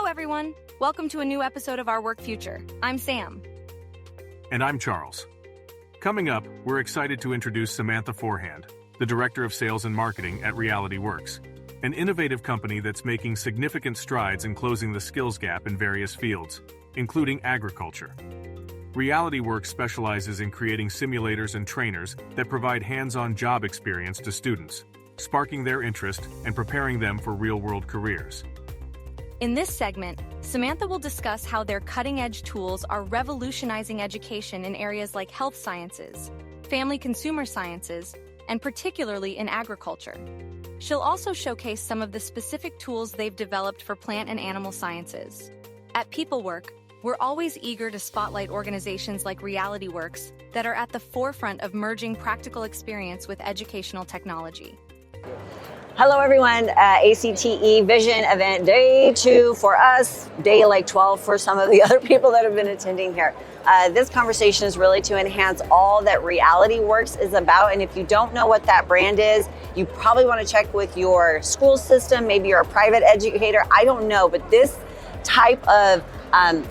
everyone. Welcome to a new episode of Our Work Future. I'm Sam. And I'm Charles. Coming up, we're excited to introduce Samantha Forehand, the Director of Sales and Marketing at Reality Works, an innovative company that's making significant strides in closing the skills gap in various fields, including agriculture. Reality Works specializes in creating simulators and trainers that provide hands-on job experience to students, sparking their interest and preparing them for real-world careers. In this segment, Samantha will discuss how their cutting-edge tools are revolutionizing education in areas like health sciences, family consumer sciences, and particularly in agriculture. She'll also showcase some of the specific tools they've developed for plant and animal sciences. At PeopleWork, we're always eager to spotlight organizations like Reality Works that are at the forefront of merging practical experience with educational technology. Hello everyone, ACTE Vision Event Day 2 for us, day like 12 for some of the other people that have been attending here. This conversation is really to enhance all that Reality Works is about, and if you don't know what that brand is, you probably want to check with your school system, maybe you're a private educator, I don't know, but this type of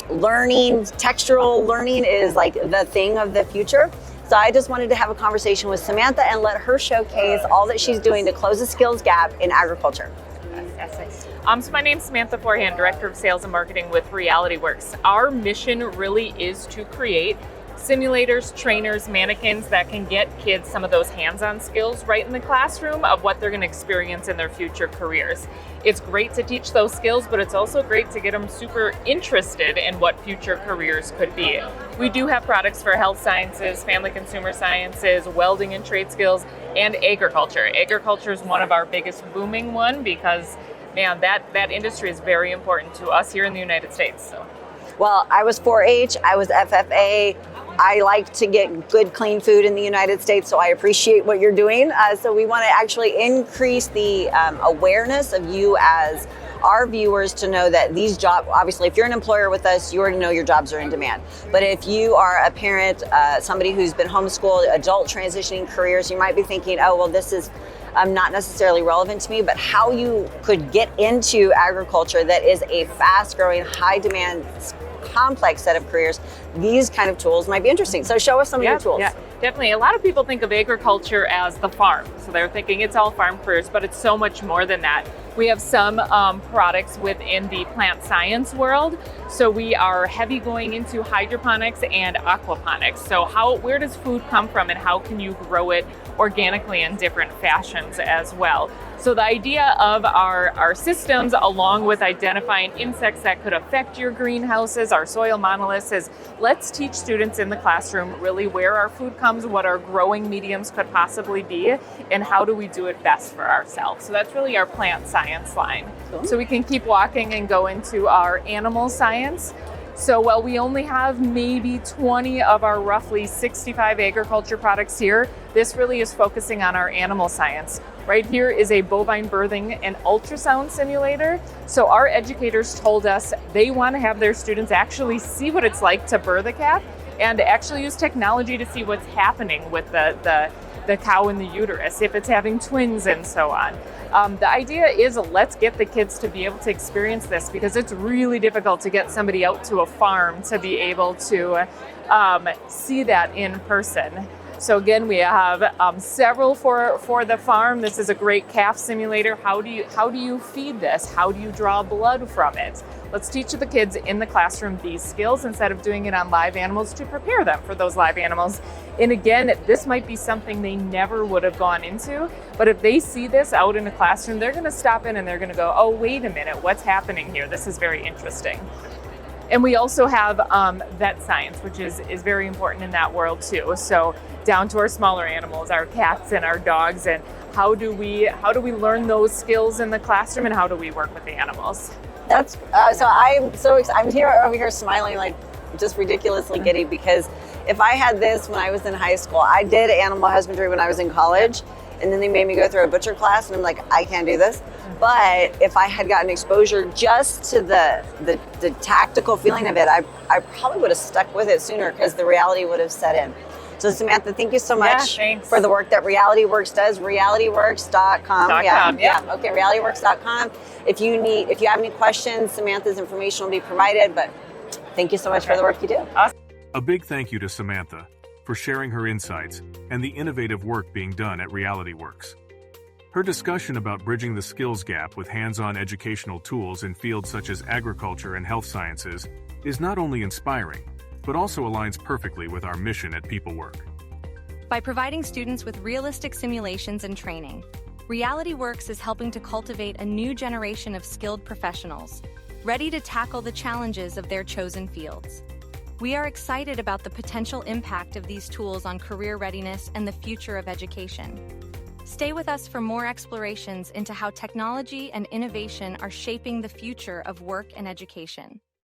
learning, textural learning is like the thing of the future. So I just wanted to have a conversation with Samantha and let her showcase all that she's doing to close the skills gap in agriculture. So my name's Samantha Forehand, Director of Sales and Marketing with Reality Works. Our mission really is to create simulators, trainers, mannequins that can get kids some of those hands-on skills right in the classroom of what they're going to experience in their future careers. It's great to teach those skills, but it's also great to get them super interested in what future careers could be. We do have products for health sciences, family consumer sciences, welding and trade skills, and agriculture. Agriculture is one of our biggest booming one because, man, that industry is very important to us here in the United States. So. Well, I was 4-H, I was FFA. I like to get good, clean food in the United States, so I appreciate what you're doing. So we want to actually increase the awareness of you as our viewers to know that these jobs, obviously, if you're an employer with us, you already know your jobs are in demand. But if you are a parent, somebody who's been homeschooled, adult transitioning careers, you might be thinking, oh, well, this is not necessarily relevant to me, but how you could get into agriculture that is a fast-growing, high-demand, complex set of careers, these kind of tools might be interesting. So show us some of your tools. Yeah, definitely. A lot of people think of agriculture as the farm. So they're thinking it's all farm careers, but it's so much more than that. We have some products within the plant science world. So we are heavy going into hydroponics and aquaponics. So where does food come from and how can you grow it organically in different fashions as well? So the idea of our systems, along with identifying insects that could affect your greenhouses, our soil monoliths, is let's teach students in the classroom really where our food comes, what our growing mediums could possibly be, and how do we do it best for ourselves. So that's really our plant science line. Cool. So we can keep walking and go into our animal science. So while we only have maybe 20 of our roughly 65 agriculture products here, this really is focusing on our animal science. Right here is a bovine birthing and ultrasound simulator. So our educators told us they want to have their students actually see what it's like to birth a calf and actually use technology to see what's happening with the cow in the uterus, if it's having twins and so on. The idea is let's get the kids to be able to experience this because it's really difficult to get somebody out to a farm to be able to see that in person. So again, we have several for the farm. This is a great calf simulator. How do you feed this? How do you draw blood from it? Let's teach the kids in the classroom these skills instead of doing it on live animals to prepare them for those live animals. And again, this might be something they never would have gone into, but if they see this out in a classroom, they're going to stop in and they're going to go, oh, wait a minute, what's happening here? This is very interesting. And we also have vet science, which is very important in that world too. So down to our smaller animals, our cats and our dogs, and how do we learn those skills in the classroom and how do we work with the animals? That's so I'm over here smiling like just ridiculously giddy because if I had this when I was in high school, I did animal husbandry when I was in college, and then they made me go through a butcher class, and I'm like, I can't do this. But if I had gotten exposure just to the tactical feeling of it, I probably would have stuck with it sooner because the reality would have set in. So Samantha, thank you so much thanks. for the work that RealityWorks does. RealityWorks.com. Okay, RealityWorks.com. If you have any questions, Samantha's information will be provided, but thank you so much for the work you do. Awesome. A big thank you to Samantha for sharing her insights and the innovative work being done at RealityWorks. Her discussion about bridging the skills gap with hands-on educational tools in fields such as agriculture and health sciences is not only inspiring, but also aligns perfectly with our mission at PeopleWork. By providing students with realistic simulations and training, RealityWorks is helping to cultivate a new generation of skilled professionals, ready to tackle the challenges of their chosen fields. We are excited about the potential impact of these tools on career readiness and the future of education. Stay with us for more explorations into how technology and innovation are shaping the future of work and education.